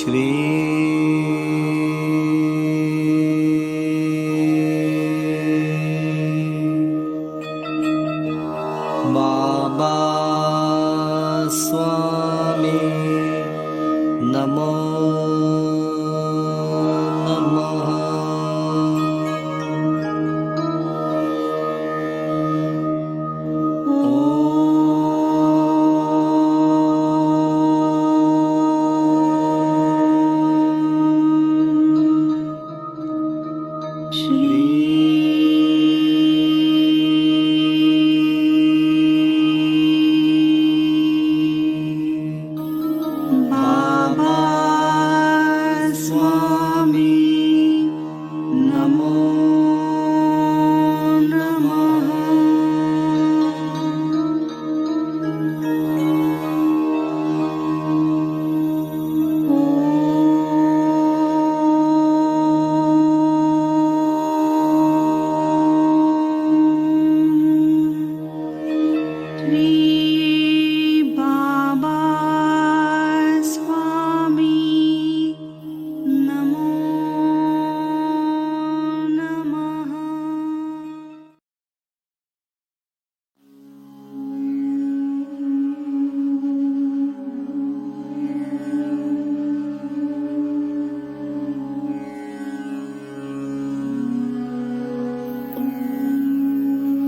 श्री बाबा स्वामी नमो नमः।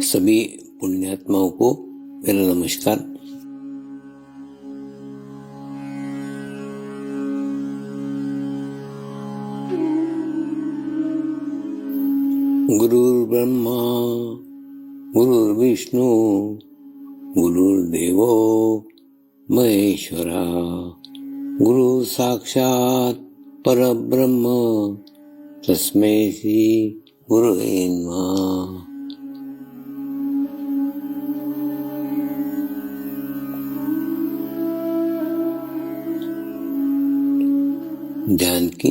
सभी पुण्यात्माओं को मेरा नमस्कार। गुरुर्ब्रह्मा गुरुर्विष्णु गुरुर्देवो महेश्वरा गुरु साक्षात् परब्रह्म तस्मै श्री गुरुवे नमः। ध्यान की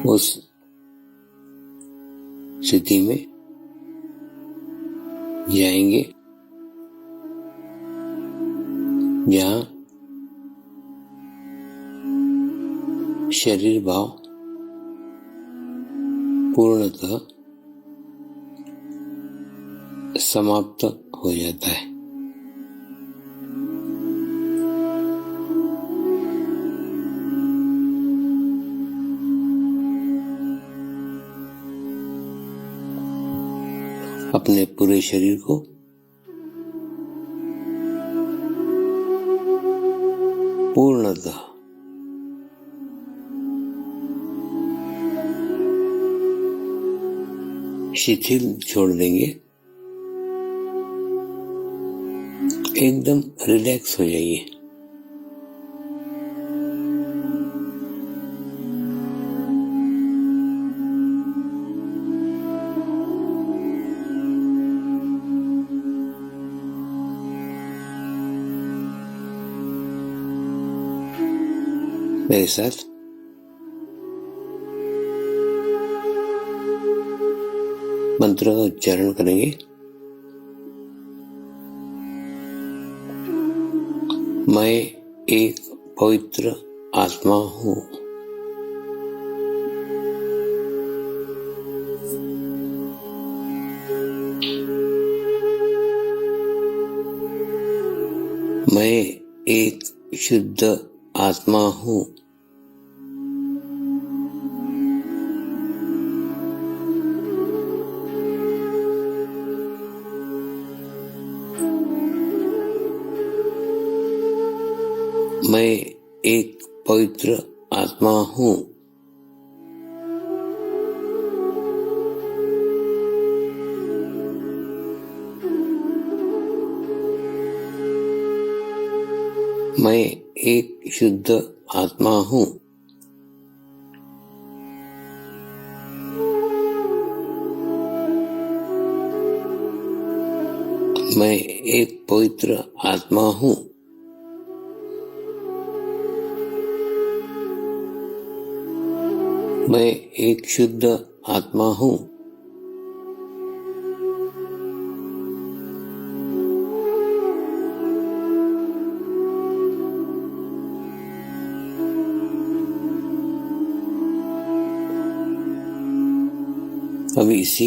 उस स्थिति में जाएंगे जहाँ शरीर भाव पूर्णतः समाप्त हो जाता है। अपने पूरे शरीर को पूर्णतः शिथिल छोड़ देंगे, एकदम रिलैक्स हो जाइए। मेरे साथ मंत्र का उच्चारण करेंगे। मैं एक पवित्र आत्मा हूँ। मैं एक शुद्ध आत्मा हूँ। मैं एक पवित्र आत्मा हूँ। मैं एक शुद्ध आत्मा हूँ। मैं एक पवित्र आत्मा हूँ। मैं एक शुद्ध आत्मा हूँ। अब इसी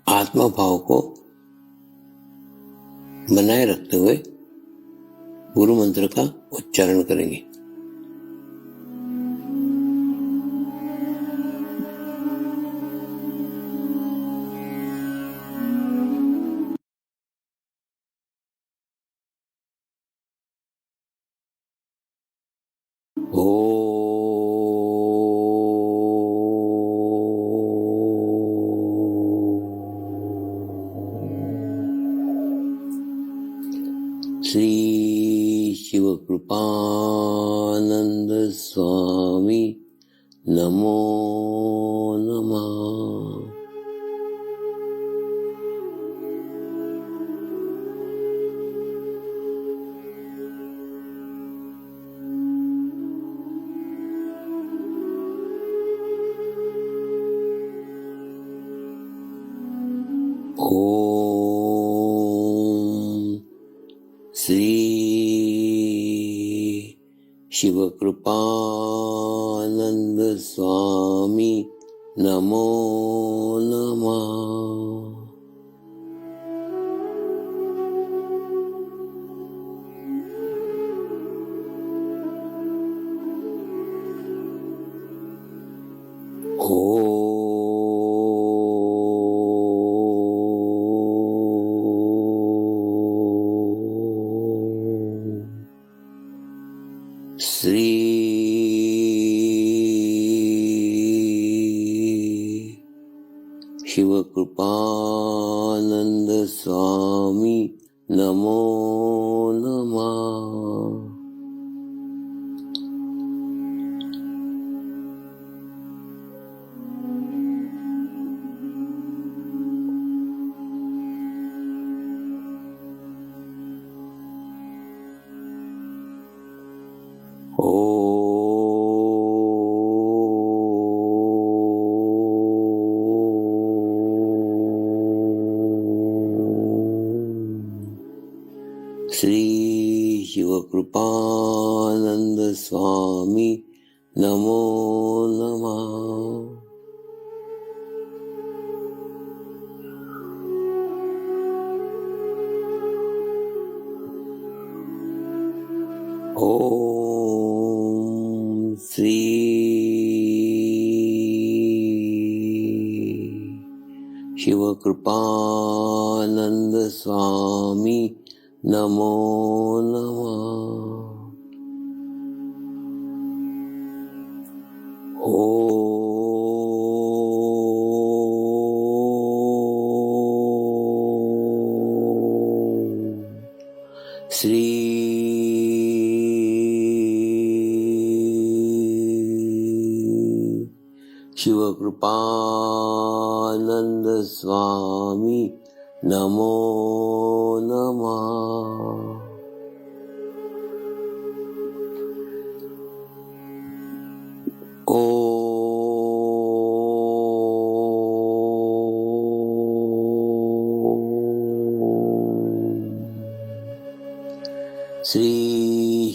आत्मा भाव को बनाए रखते हुए गुरु मंत्र का उच्चारण करेंगे। श्री शिव कृपानंद स्वामी नमो नमः। ओम श्री शिव कृपानंद स्वामी नमो नमः। श्री शिव कृपानंद स्वामी नमो नमः। श्री शिव कृपानंद स्वामी नमो नमः। ओम श्री शिव कृपानंद स्वामी नमो नमः। श्री शिव कृपानंद स्वामी नमो नमः। श्री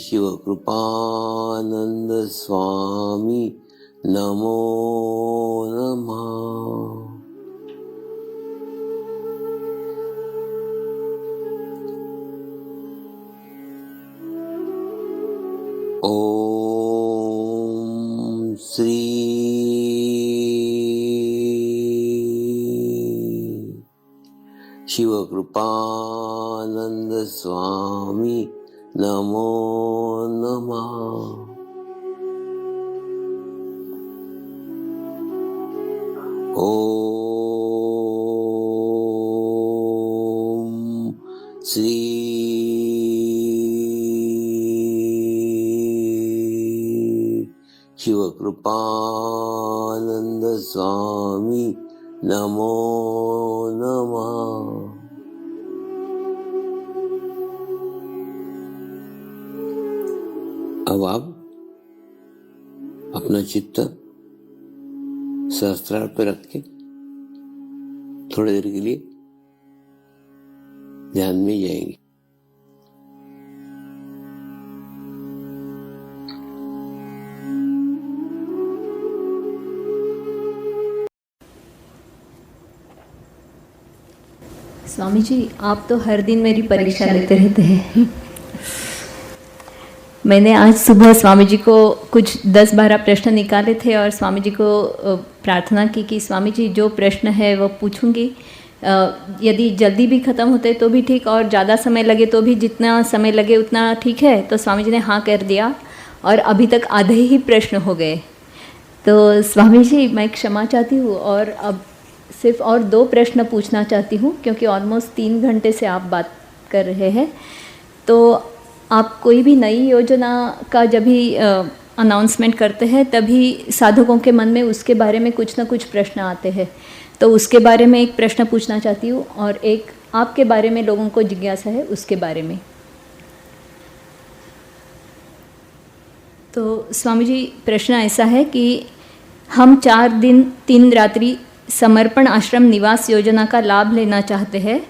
शिव कृपानंद स्वामी नमो नमः। ओम श्री शिव कृपानंद स्वामी नमो नमः। ओम श्री शिव कृपानंद स्वामी नमो नमः। अब आप अपना चित्त सहस्त्रार पर रख के थोड़ी देर के लिए ध्यान में जाएंगे। स्वामी जी, आप तो हर दिन मेरी परीक्षा लेते रहते हैं। मैंने आज सुबह स्वामी जी को कुछ 10-12 प्रश्न निकाले थे और स्वामी जी को प्रार्थना की कि स्वामी जी जो प्रश्न है वो पूछूंगी, यदि जल्दी भी ख़त्म होते तो भी ठीक और ज़्यादा समय लगे तो भी जितना समय लगे उतना ठीक है। तो स्वामी जी ने हाँ कर दिया और अभी तक आधे ही प्रश्न हो गए। तो स्वामी जी मैं क्षमा चाहती हूँ और अब सिर्फ और 2 प्रश्न पूछना चाहती हूँ, क्योंकि ऑलमोस्ट 3 घंटे से आप बात कर रहे हैं। तो आप कोई भी नई योजना का जब भी अनाउंसमेंट करते हैं तभी साधकों के मन में उसके बारे में कुछ ना कुछ प्रश्न आते हैं। तो उसके बारे में एक प्रश्न पूछना चाहती हूँ और एक आपके बारे में लोगों को जिज्ञासा है उसके बारे में। तो स्वामी जी प्रश्न ऐसा है कि हम 4 दिन 3 रात्रि समर्पण आश्रम निवास योजना का लाभ लेना चाहते हैं,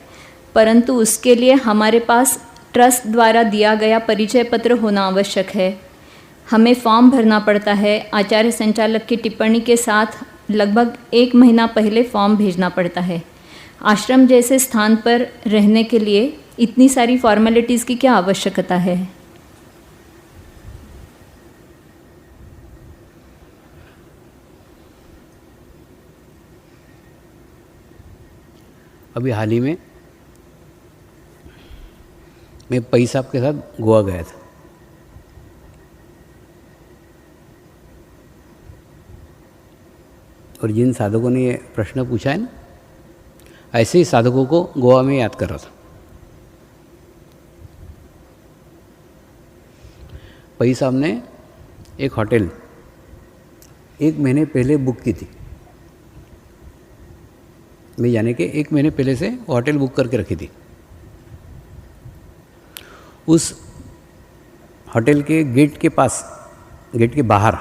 परंतु उसके लिए हमारे पास ट्रस्ट द्वारा दिया गया परिचय पत्र होना आवश्यक है। हमें फॉर्म भरना पड़ता है। आचार्य संचालक की टिप्पणी के साथ लगभग 1 महीना पहले फॉर्म भेजना पड़ता है। आश्रम जैसे स्थान पर रहने के लिए इतनी सारी फॉर्मेलिटीज़ की क्या आवश्यकता है? अभी हाल ही में मैं पई साहब के साथ गोवा गया था। और जिन साधकों ने ये प्रश्न पूछा है ना, ऐसे ही साधकों को गोवा में याद कर रहा था। पई साहब ने एक होटल 1 महीने पहले बुक की थी। मैं जाने के 1 महीने पहले से होटल बुक करके रखी थी। उस होटल के गेट के पास, गेट के बाहर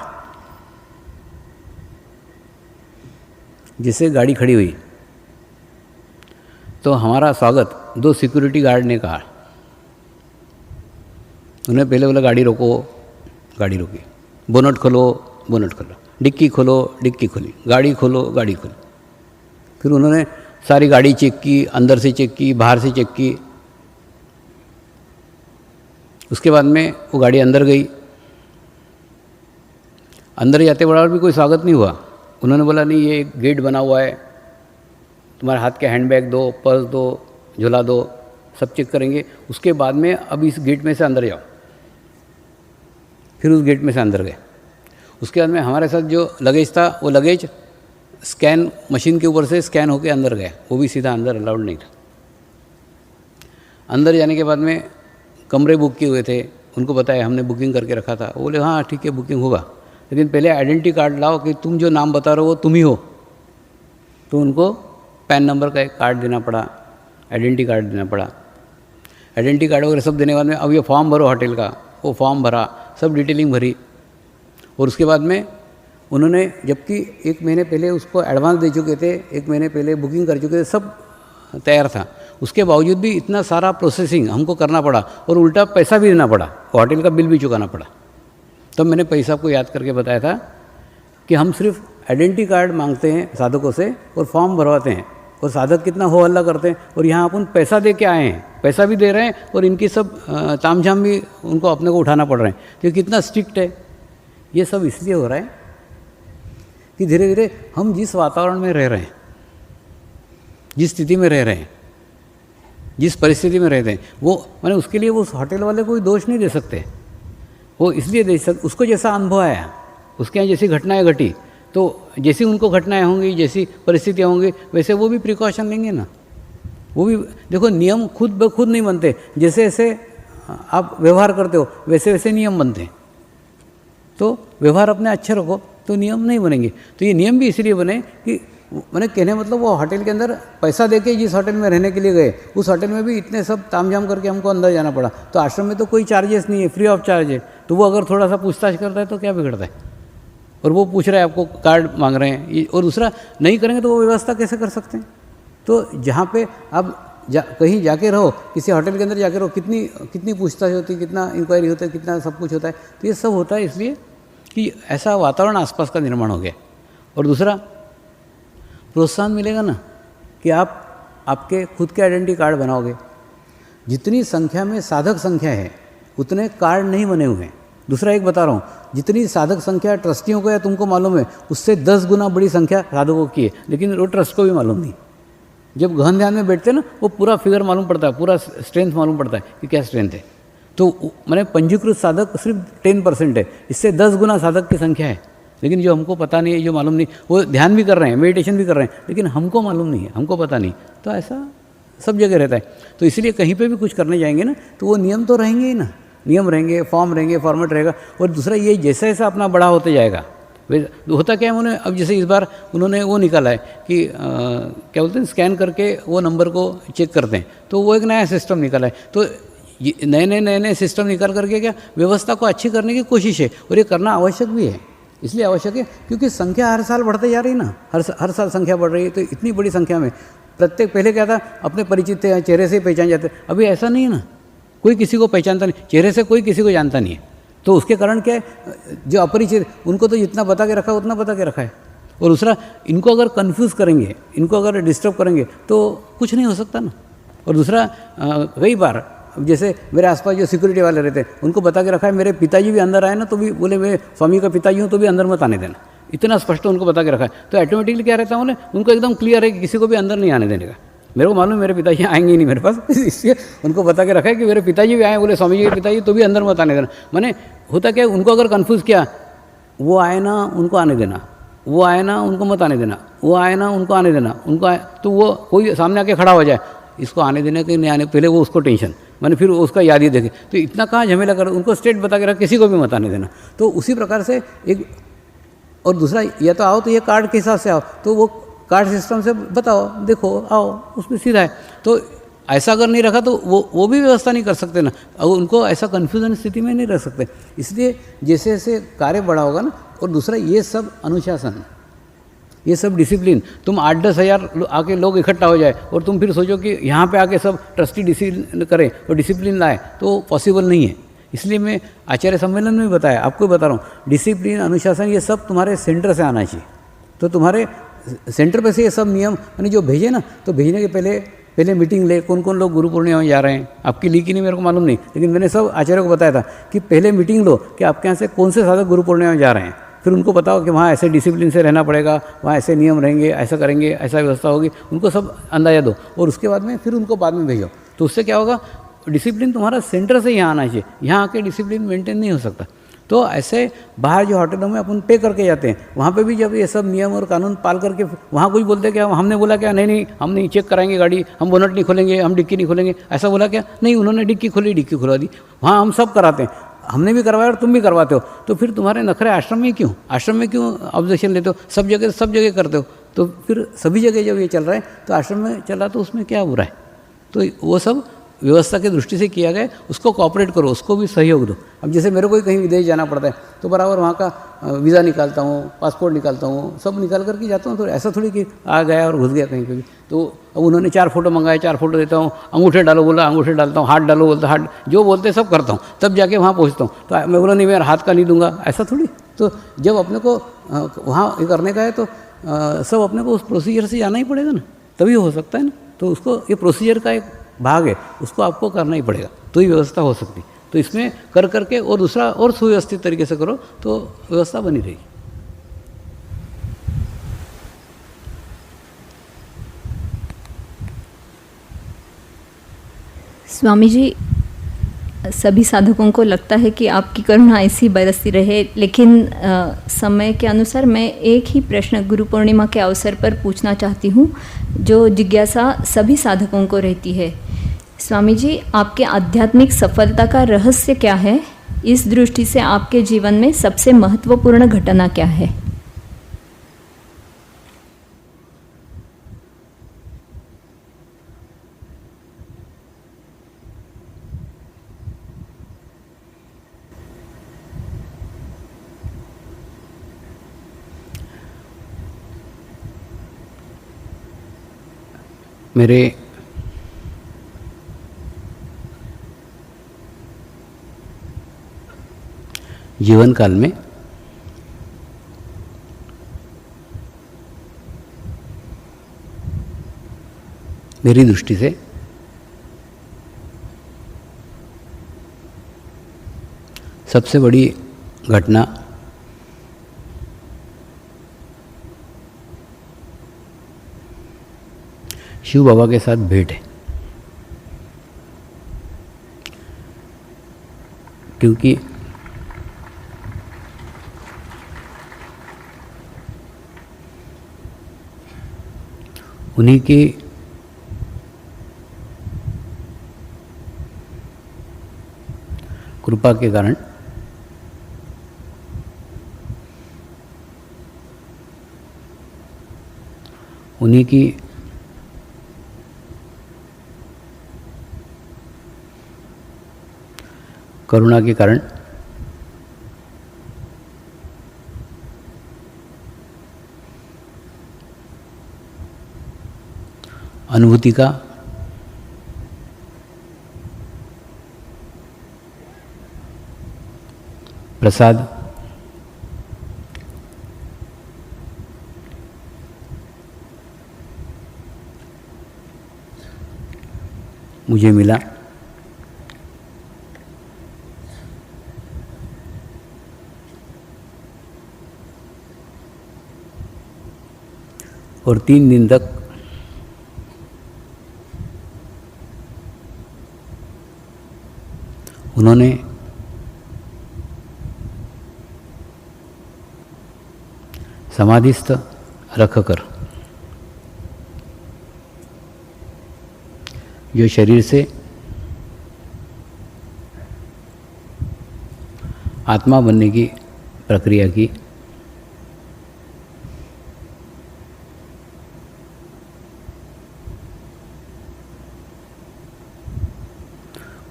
जैसे गाड़ी खड़ी हुई तो हमारा स्वागत 2 सिक्योरिटी गार्ड ने कहा। उन्हें पहले बोला गाड़ी रोको, गाड़ी रोकी, बोनट खोलो, बोनट खोलो, डिक्की खोलो, डिक्की खोली, गाड़ी खोलो, गाड़ी खोली। फिर उन्होंने सारी गाड़ी चेक की, अंदर से चेक की, बाहर से चेक की। उसके बाद में वो गाड़ी अंदर गई। अंदर जाते बराबर भी कोई स्वागत नहीं हुआ। उन्होंने बोला नहीं ये गेट बना हुआ है, तुम्हारे हाथ के हैंडबैग दो, पर्स दो, झोला दो, सब चेक करेंगे, उसके बाद में अब इस गेट में से अंदर जाओ। फिर उस गेट में से अंदर गए। उसके बाद में हमारे साथ जो लगेज था वो लगेज स्कैन मशीन के ऊपर से स्कैन होकर अंदर गया, वो भी सीधा अंदर अलाउड नहीं था। अंदर जाने के बाद में कमरे बुक किए हुए थे, उनको बताया हमने बुकिंग करके रखा था। वो बोले हाँ ठीक है बुकिंग होगा, लेकिन पहले आइडेंटिटी कार्ड लाओ कि तुम जो नाम बता रहे हो वो तुम ही हो। तो उनको पैन नंबर का एक कार्ड देना पड़ा, आइडेंटिटी कार्ड देना पड़ा। आइडेंटिटी कार्ड वगैरह सब देने के बाद में अब ये फॉर्म भरो होटल का, वो फॉर्म भरा, सब डिटेलिंग भरी। और उसके बाद में उन्होंने, जबकि 1 महीने पहले उसको एडवांस दे चुके थे, 1 महीने पहले बुकिंग कर चुके थे, सब तैयार था, उसके बावजूद भी इतना सारा प्रोसेसिंग हमको करना पड़ा और उल्टा पैसा भी देना पड़ा, होटल का बिल भी चुकाना पड़ा। तब मैंने पैसा को याद करके बताया था कि हम सिर्फ आइडेंटिटी कार्ड मांगते हैं साधकों से और फॉर्म भरवाते हैं, और साधक कितना हो हल्ला करते हैं, और यहाँ अपन पैसा दे के आए हैं, पैसा भी दे रहे हैं और इनकी सब तामझाम भी उनको अपने को उठाना पड़ रहे हैं। तो कितना स्ट्रिक्ट है। ये सब इसलिए हो रहा है कि धीरे धीरे हम जिस वातावरण में रह रहे हैं, जिस स्थिति में रह रहे हैं, जिस परिस्थिति में रहते हैं, वो मैंने उसके लिए उस होटल वाले कोई दोष नहीं दे सकते। वो इसलिए दे सकते, उसको जैसा अनुभव आया, उसके यहाँ जैसी घटनाएं घटी, तो जैसी उनको घटनाएं होंगी, जैसी परिस्थितियाँ होंगी, वैसे वो भी प्रिकॉशन लेंगे ना। वो भी देखो, नियम खुद ब खुद नहीं बनते, जैसे जैसे आप व्यवहार करते हो वैसे वैसे नियम बनते हैं। तो व्यवहार अपने अच्छे रखो तो नियम नहीं बनेंगे। तो ये नियम भी इसलिए बने कि मैंने कहने मतलब वो होटल के अंदर पैसा देके जिस होटल में रहने के लिए गए, उस होटल में भी इतने सब तामझाम करके हमको अंदर जाना पड़ा। तो आश्रम में तो कोई चार्जेस नहीं है, फ्री ऑफ चार्ज है। तो वो अगर थोड़ा सा पूछताछ करता है तो क्या बिगड़ता है। और वो पूछ रहा है, आपको कार्ड मांग रहे हैं, और दूसरा नहीं करेंगे तो वो व्यवस्था कैसे कर सकते हैं। तो जहाँ पे आप कहीं जाके रहो, किसी होटल के अंदर जाके रहो, कितनी पूछताछ होती है, कितना इंक्वायरी होता है, कितना सब कुछ होता है। तो ये सब होता है इसलिए कि ऐसा वातावरण आसपास का निर्माण हो गया। और दूसरा प्रोत्साहन मिलेगा ना कि आप आपके खुद के आइडेंटिटी कार्ड बनाओगे। जितनी संख्या में साधक संख्या है उतने कार्ड नहीं बने हुए हैं। दूसरा एक बता रहा हूँ, जितनी साधक संख्या ट्रस्टियों को या तुमको मालूम है उससे 10 गुना बड़ी संख्या साधकों की है, लेकिन वो ट्रस्ट को भी मालूम नहीं। जब गहन ध्यान में बैठते हैं ना, वो पूरा फिगर मालूम पड़ता है, पूरा स्ट्रेंथ मालूम पड़ता है कि क्या स्ट्रेंथ है। तो मैंने पंजीकृत साधक सिर्फ 10% है, इससे 10 गुना साधक की संख्या है। लेकिन जो हमको पता नहीं है, जो मालूम नहीं, वो ध्यान भी कर रहे हैं, मेडिटेशन भी कर रहे हैं, लेकिन हमको मालूम नहीं है, हमको पता नहीं। तो ऐसा सब जगह रहता है। तो इसलिए कहीं पे भी कुछ करने जाएंगे ना, तो वो नियम तो रहेंगे ही ना, नियम रहेंगे, फॉर्म रहेंगे, फॉर्मेट रहेगा। और दूसरा ये जैसा जैसा अपना बड़ा होते जाएगा, होता क्या है, उन्होंने अब जैसे इस बार उन्होंने वो निकाला है कि क्या बोलते हैं, स्कैन करके वो नंबर को चेक करते हैं, तो वो एक नया सिस्टम निकाला है। तो नए सिस्टम निकाल करके क्या व्यवस्था को अच्छी करने की कोशिश है, और ये करना आवश्यक भी है। इसलिए आवश्यक है क्योंकि संख्या हर साल बढ़ते जा रही है ना, हर साल संख्या बढ़ रही है। तो इतनी बड़ी संख्या में प्रत्येक, पहले क्या था, अपने परिचित थे, चेहरे से पहचान जाते, अभी ऐसा नहीं है ना, कोई किसी को पहचानता नहीं, चेहरे से कोई किसी को जानता नहीं है। तो उसके कारण क्या है, जो अपरिचित उनको तो जितना बता के रखा है उतना बता के रखा है। और दूसरा, इनको अगर कंफ्यूज करेंगे, इनको अगर डिस्टर्ब करेंगे तो कुछ नहीं हो सकता ना। और दूसरा, कई बार जैसे मेरे आसपास जो सिक्योरिटी वाले रहते हैं, उनको बता के रखा है, मेरे पिताजी भी अंदर आए ना तो भी बोले मैं स्वामी का पिताजी हूँ, तो भी अंदर मत आने देना, इतना स्पष्ट उनको बता के रखा है। तो ऑटोमेटिकली क्या रहता है, बोले उनको एकदम क्लियर है कि किसी को भी अंदर नहीं आने देने का। मेरे को मालूम मेरे पिताजी आएंगे ही नहीं मेरे पास, इसलिए उनको बता के रखा है कि मेरे पिताजी भी आए, बोले स्वामी जी के पिताजी, तो भी अंदर मत आने देना। मैंने होता क्या, उनको अगर कन्फ्यूज़ किया, वो आए ना उनको आने देना, वो आए ना उनको मत आने देना, वो आए ना उनको आने देना, उनको आए तो वो कोई सामने आके खड़ा हो जाए, इसको आने देने के नहीं आने, पहले वो उसको टेंशन, मैंने फिर उसका याद ही देखे, तो इतना कहाँ झमेला कर, उनको स्टेट बता के रखा, किसी को भी मत आने देना। तो उसी प्रकार से एक, और दूसरा, या तो आओ तो ये कार्ड के हिसाब से आओ, तो वो कार्ड सिस्टम से बताओ, देखो आओ, उसमें सीधा है। तो ऐसा अगर नहीं रखा तो वो भी व्यवस्था नहीं कर सकते ना, और उनको ऐसा कन्फ्यूजन स्थिति में नहीं रख सकते। इसलिए जैसे जैसे कार्य बड़ा होगा ना, और दूसरा ये सब अनुशासन, ये सब डिसिप्लिन, तुम 8-10 हज़ार आके लोग इकट्ठा हो जाए और तुम फिर सोचो कि यहाँ पे आके सब ट्रस्टी डिसिप्लिन करें और डिसिप्लिन लाए, तो पॉसिबल नहीं है। इसलिए मैं आचार्य सम्मेलन में बताया, आपको बता रहा हूँ, डिसिप्लिन, अनुशासन, ये सब तुम्हारे सेंटर से आना चाहिए। तो तुम्हारे सेंटर पे से ये सब नियम मैंने जो भेजे ना, तो भेजने के पहले मीटिंग ले, कौन कौन लोग गुरु पूर्णिमा में जा रहे हैं, आपकी ली कि नहीं मेरे को मालूम नहीं, लेकिन मैंने सब आचार्य को बताया था कि पहले मीटिंग लो कि आपके यहाँ से कौन से साधक गुरु पूर्णिमा में जा रहे हैं, फिर उनको बताओ कि वहाँ ऐसे डिसिप्लिन से रहना पड़ेगा, वहाँ ऐसे नियम रहेंगे, ऐसा करेंगे, ऐसा व्यवस्था होगी, उनको सब अंदाजा दो, और उसके बाद में फिर उनको बाद में भेजो। तो उससे क्या होगा, डिसिप्लिन तुम्हारा सेंटर से यहाँ आना चाहिए, यहाँ आके डिसिप्लिन मेंटेन नहीं हो सकता। तो ऐसे बाहर जो होटलों में अपन पे करके जाते हैं, वहाँ पे भी जब ये सब नियम और कानून पाल करके, वहाँ कोई बोलते क्या, हमने बोला क्या, नहीं हम नहीं चेक कराएंगे गाड़ी, हम बोनट नहीं खोलेंगे, हम डिक्की नहीं खोलेंगे, ऐसा बोला क्या, नहीं, उन्होंने डिक्की खोली, डिक्की खुलवा दी। वहाँ हम सब कराते हैं, हमने भी करवाया और तुम भी करवाते हो, तो फिर तुम्हारे नखरे आश्रम में क्यों, आश्रम में क्यों ऑब्जेक्शन लेते हो, सब जगह करते हो, तो फिर सभी जगह जब ये चल रहा है तो आश्रम में चला तो उसमें क्या बुरा है। तो वो सब व्यवस्था की दृष्टि से किया गया, उसको कॉपरेट करो, उसको भी सहयोग दो। अब जैसे मेरे को कहीं विदेश जाना पड़ता है तो बराबर वहाँ का वीज़ा निकालता हूँ, पासपोर्ट निकालता हूँ, सब निकाल करके जाता हूँ। तो ऐसा थोड़ी कि आ गया और घुस गया कहीं पे भी। तो अब उन्होंने 4 फोटो मंगाए, 4 फोटो देता हूँ, अंगूठे डालो बोला, अंगूठे डालता हूँ, हाथ डालो बोलता हाथ, जो बोलते सब करता हूँ, तब जाके वहाँ पहुँचता हूँ। तो मैं बोला नहीं, मैं हाथ का नहीं दूंगा, ऐसा थोड़ी। तो जब अपने को वहाँ ये करने का है तो सब अपने को उस प्रोसीजर से जाना ही पड़ेगा ना, तभी हो सकता है ना। तो उसको, ये प्रोसीजर का एक भाग है, उसको आपको करना ही पड़ेगा, तो ही व्यवस्था हो सकती। तो इसमें कर करके और दूसरा और सुव्यवस्थित तरीके से करो तो व्यवस्था बनी रहेगी। स्वामी जी, सभी साधकों को लगता है कि आपकी करुणा ऐसी बरसती रहे, लेकिन समय के अनुसार मैं एक ही प्रश्न गुरु पूर्णिमा के अवसर पर पूछना चाहती हूँ, जो जिज्ञासा सभी साधकों को रहती है। स्वामी जी, आपके आध्यात्मिक सफलता का रहस्य क्या है? इस दृष्टि से आपके जीवन में सबसे महत्वपूर्ण घटना क्या है? मेरे जीवन काल में मेरी दृष्टि से सबसे बड़ी घटना शिव बाबा के साथ भेंट है, क्योंकि उन्हीं की कृपा के कारण उन्हीं की करुणा के कारण अनुभूति का प्रसाद मुझे मिला। और 3 दिन तक उन्होंने समाधिस्थ रखकर जो शरीर से आत्मा बनने की प्रक्रिया की,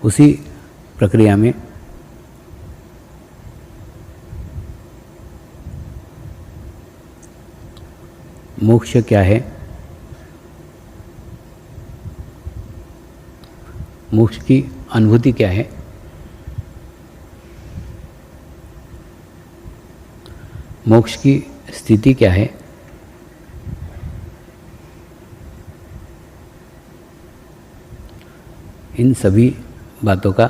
उसी प्रक्रिया में मोक्ष क्या है, मोक्ष की अनुभूति क्या है, मोक्ष की स्थिति क्या है, इन सभी बातों का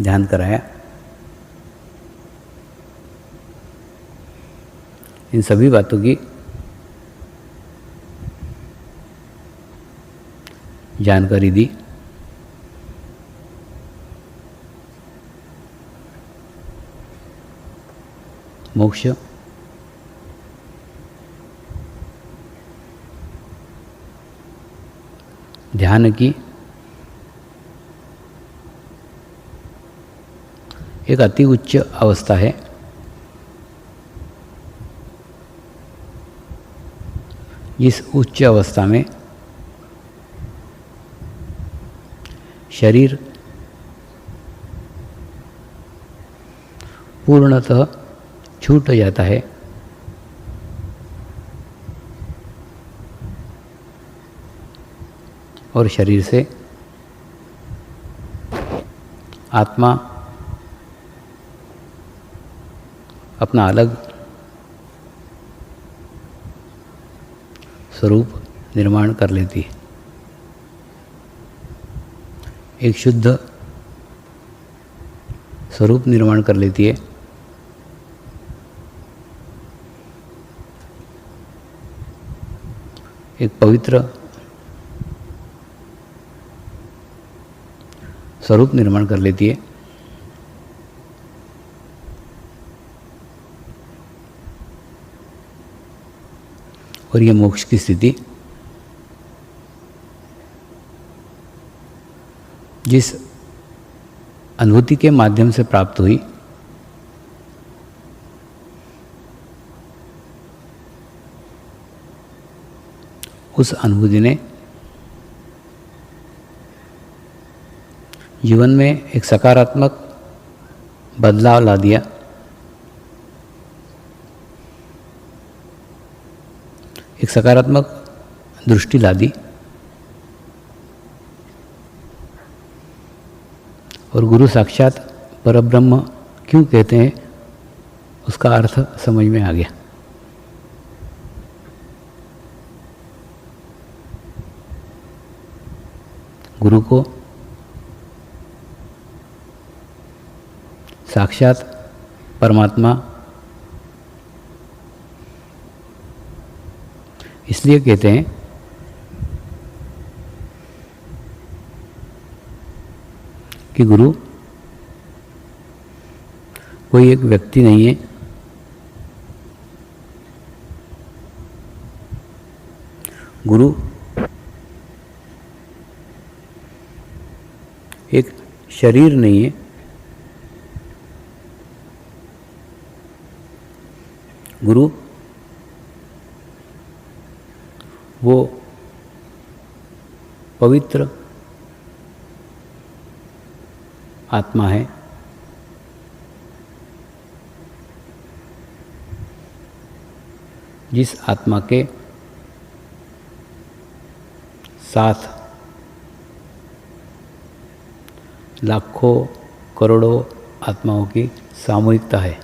ध्यान कराया। इन सभी बातों की जानकारी दी। मोक्ष ध्यान की एक अति उच्च अवस्था है, इस उच्च अवस्था में शरीर पूर्णतः छूट जाता है और शरीर से आत्मा अपना अलग स्वरूप निर्माण कर लेती है। एक शुद्ध स्वरूप निर्माण कर लेती है। एक पवित्र स्वरूप निर्माण कर लेती है। और ये मोक्ष की स्थिति जिस अनुभूति के माध्यम से प्राप्त हुई, उस अनुभूति ने जीवन में एक सकारात्मक बदलाव ला दिया। एक सकारात्मक दृष्टि ला दी और गुरु साक्षात परब्रह्म क्यों कहते हैं उसका अर्थ समझ में आ गया। गुरु को साक्षात परमात्मा इसलिए कहते हैं कि गुरु कोई एक व्यक्ति नहीं है, गुरु एक शरीर नहीं है, गुरु वो पवित्र आत्मा है, जिस आत्मा के साथ लाखों करोड़ों आत्माओं की सामूहिकता है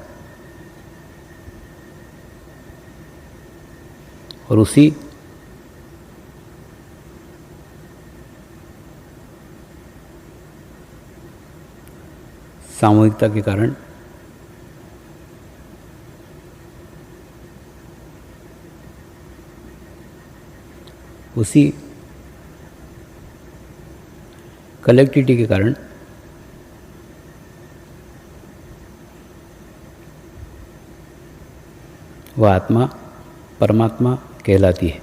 और उसी सामूहिकता के कारण उसी कलेक्टिविटी के कारण वह आत्मा परमात्मा कहलाती है,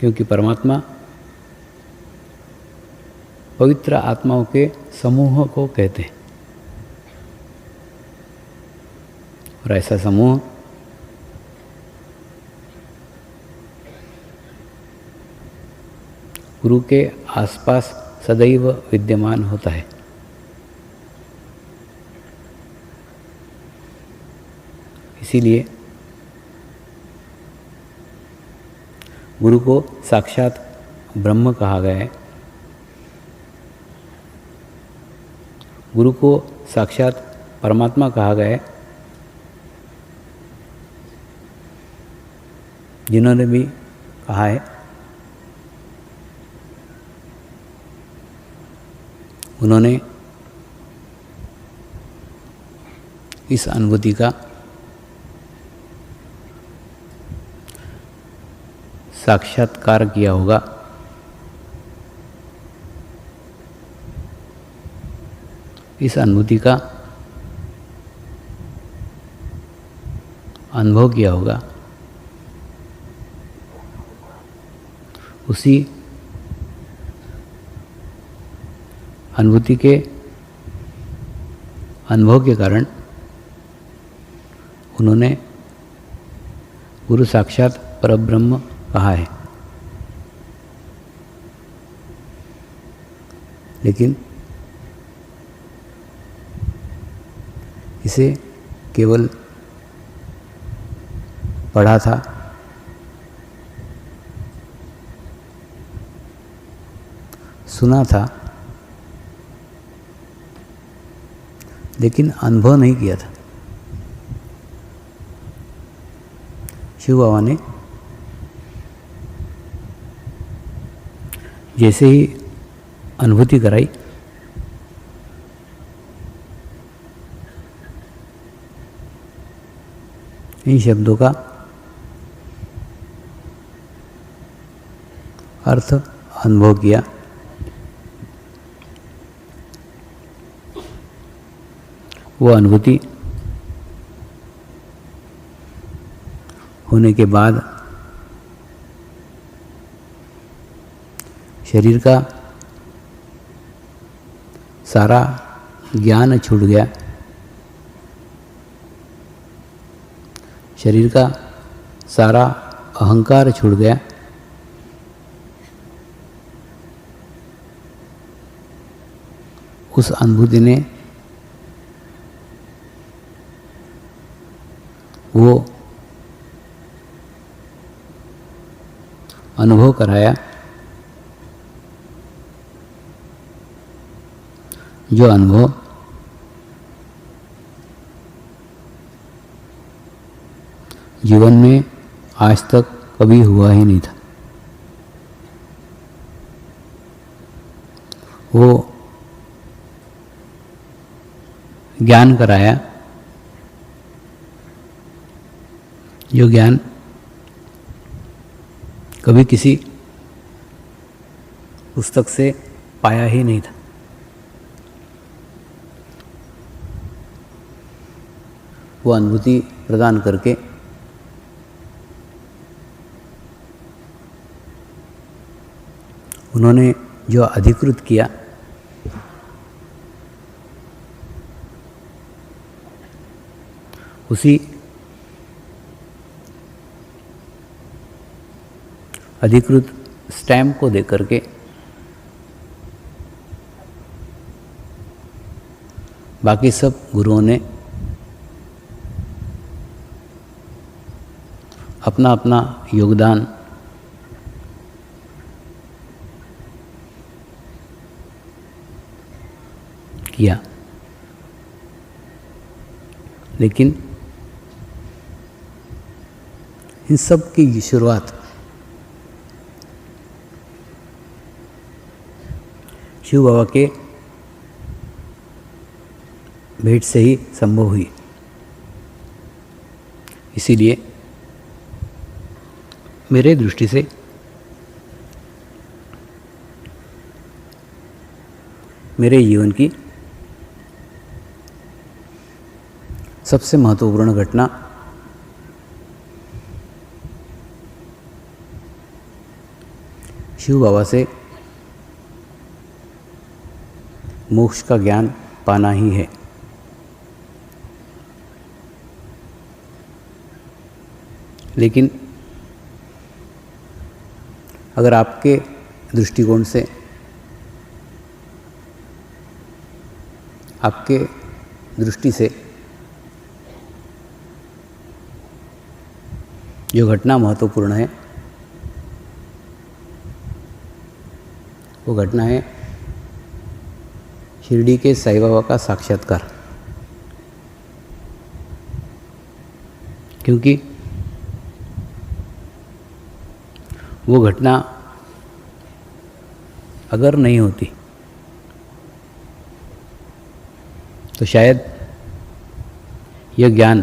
क्योंकि परमात्मा पवित्र आत्माओं के समूह को कहते हैं और ऐसा समूह गुरु के आसपास सदैव विद्यमान होता है। इसीलिए गुरु को साक्षात ब्रह्म कहा गया है, गुरु को साक्षात परमात्मा कहा गया है। जिन्होंने भी कहा है उन्होंने इस अनुभूति का साक्षात्कार किया होगा, इस अनुभूति का अनुभव किया होगा। उसी अनुभूति के अनुभव के कारण उन्होंने गुरु साक्षात परब्रह्म कहा है। लेकिन इसे केवल पढ़ा था, सुना था, लेकिन अनुभव नहीं किया था। शिव बाबा ने जैसे ही अनुभूति कराई, इन शब्दों का अर्थ अनुभव किया। वो अनुभूति होने के बाद शरीर का सारा ज्ञान छूट गया, शरीर का सारा अहंकार छूट गया, उस अनुभूति ने वो अनुभव कराया जो अनुभव जीवन में आज तक कभी हुआ ही नहीं था, वो ज्ञान कराया, जो ज्ञान कभी किसी पुस्तक से पाया ही नहीं था। वो अनुभूति प्रदान करके उन्होंने जो अधिकृत किया, उसी अधिकृत स्टैम्प को देकर के बाकी सब गुरुओं ने अपना अपना योगदान किया, लेकिन इन सब की शुरुआत शिव बाबा के भेंट से ही संभव हुई। इसीलिए मेरे दृष्टि से मेरे जीवन की सबसे महत्वपूर्ण घटना शिव बाबा से मोक्ष का ज्ञान पाना ही है। लेकिन अगर आपके दृष्टिकोण से, आपके दृष्टि से जो घटना महत्वपूर्ण है, वो घटना है शिरडी के साईं बाबा का साक्षात्कार। क्योंकि वो घटना अगर नहीं होती तो शायद यह ज्ञान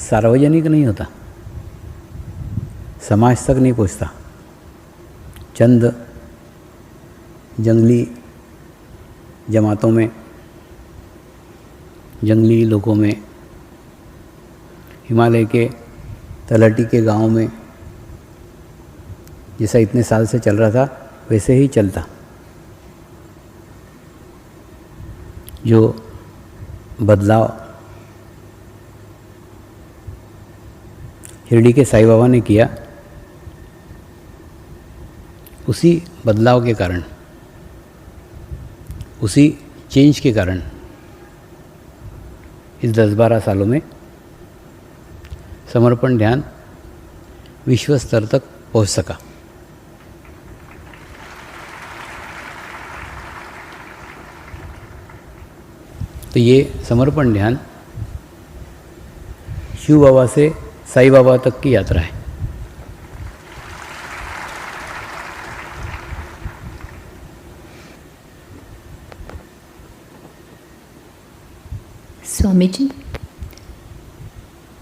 सार्वजनिक नहीं होता, समाज तक नहीं पहुंचता। चंद जंगली जमातों में, जंगली लोगों में, हिमालय के तलहटी के गांव में जैसा इतने साल से चल रहा था वैसे ही चलता। जो बदलाव शिरडी के साईं बाबा ने किया, उसी बदलाव के कारण, उसी चेंज के कारण इस 10-12 सालों में समर्पण ध्यान विश्व स्तर तक पहुंच सका। तो ये समर्पण ध्यान शिव बाबा से साईं बाबा तक की यात्रा है। स्वामी जी,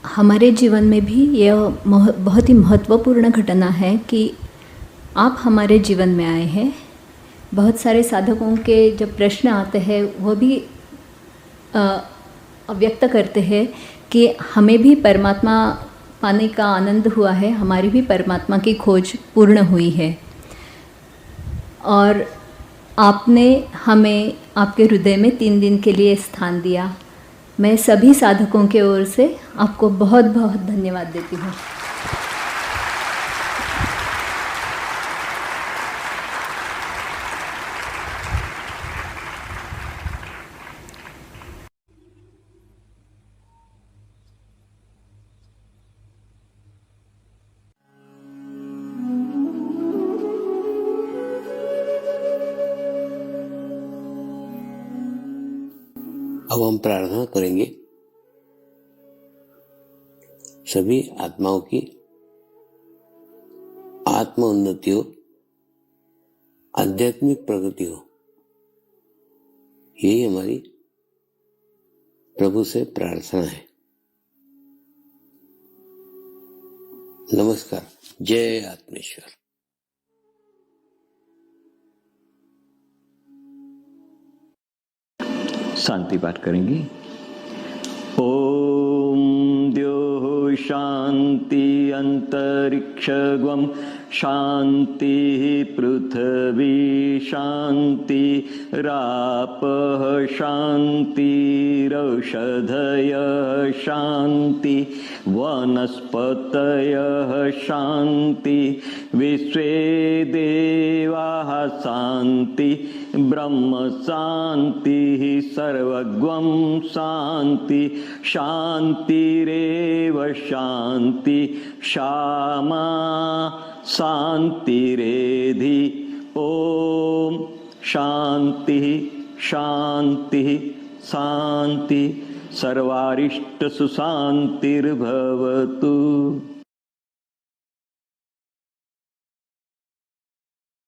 हमारे जीवन में भी यह बहुत ही महत्वपूर्ण घटना है कि आप हमारे जीवन में आए हैं। बहुत सारे साधकों के जब प्रश्न आते हैं वो भी व्यक्त करते हैं कि हमें भी परमात्मा पाने का आनंद हुआ है, हमारी भी परमात्मा की खोज पूर्ण हुई है। और आपने हमें आपके हृदय में 3 दिन के लिए स्थान दिया। मैं सभी साधकों के ओर से आपको बहुत बहुत धन्यवाद देती हूँ। अब हम प्रार्थना करेंगे सभी आत्माओं की आत्म उन्नति हो, आध्यात्मिक प्रगति हो। यही हमारी प्रभु से प्रार्थना है। नमस्कार। जय आत्मेश्वर। शांति पाठ करेंगे। ओम द्योः शांति अंतरिक्षगम शांति पृथ्वी शांति रापः शांतिरौषधयः शांति वनस्पतयः शांति विश्वे देवाः शांति ब्रह्म शांति सर्वगं शांति शांतिरेव शांति क्षमा शांतिरेधि। ओम शांति शांति शांति सर्वारिष्ट सुशांतिर्भवतु।